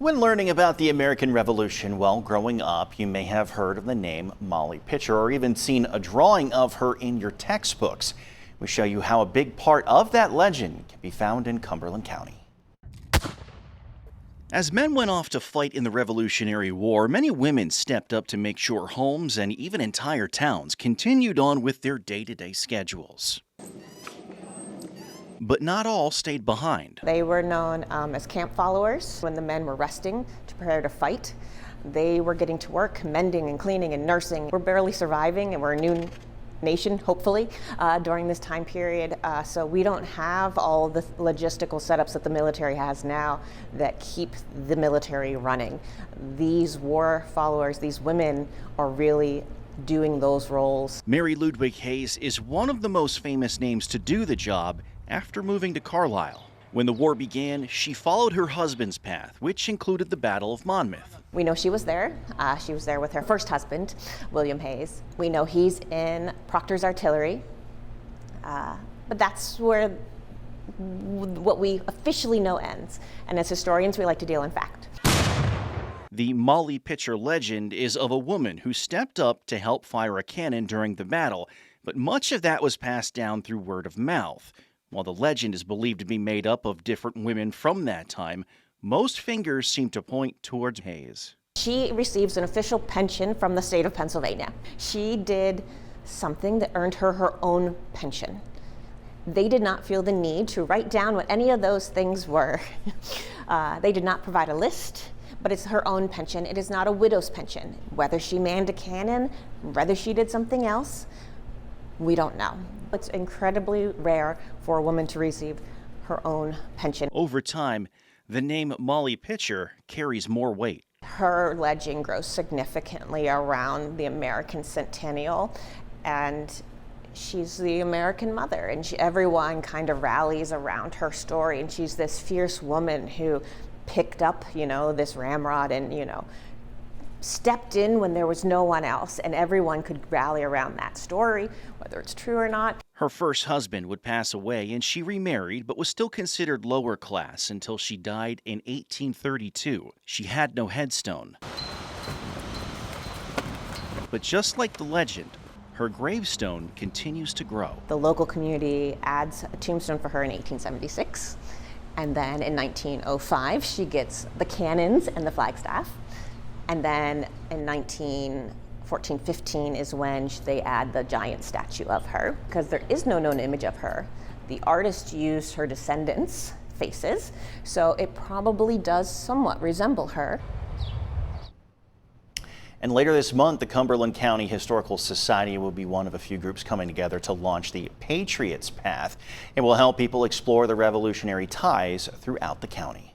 When learning about the American Revolution, well, growing up, you may have heard of the name Molly Pitcher or even seen a drawing of her in your textbooks. We show you how a big part of that legend can be found in Cumberland County. As men went off to fight in the Revolutionary War, many women stepped up to make sure homes and even entire towns continued on with their day-to-day schedules. But not all stayed behind. They were known as camp followers. When the men were resting to prepare to fight, they were getting to work, mending and cleaning and nursing. We're barely surviving, and we're a new nation, hopefully, during this time period. So we don't have all the logistical setups that the military has now that keep the military running. These war followers, these women, are really doing those roles. Mary Ludwig Hayes is one of the most famous names to do the job after moving to Carlisle. When the war began, she followed her husband's path, which included the Battle of Monmouth. We know she was there. She was there with her first husband, William Hayes. We know he's in Proctor's artillery, but that's where what we officially know ends. And as historians, we like to deal in fact. The Molly Pitcher legend is of a woman who stepped up to help fire a cannon during the battle, but much of that was passed down through word of mouth. While the legend is believed to be made up of different women from that time, most fingers seem to point towards Hayes. She receives an official pension from the state of Pennsylvania. She did something that earned her her own pension. They did not feel the need to write down what any of those things were. They did not provide a list, but it's her own pension. It is not a widow's pension. Whether she manned a cannon, whether she did something else, we don't know. It's incredibly rare for a woman to receive her own pension. Over time, the name Molly Pitcher carries more weight. Her legend grows significantly around the American centennial, and she's the American mother, and everyone kind of rallies around her story, and she's this fierce woman who picked up, this ramrod and, stepped in when there was no one else, and everyone could rally around that story, whether it's true or not. Her first husband would pass away, and she remarried, but was still considered lower class until she died in 1832. She had no headstone. But just like the legend, her gravestone continues to grow. The local community adds a tombstone for her in 1876, and then in 1905, she gets the cannons and the flagstaff. And then in 1914-15 is when they add the giant statue of her. Because there is no known image of her, the artist used her descendants' faces, so it probably does somewhat resemble her. And later this month, the Cumberland County Historical Society will be one of a few groups coming together to launch the Patriots Path. It will help people explore the Revolutionary ties throughout the county.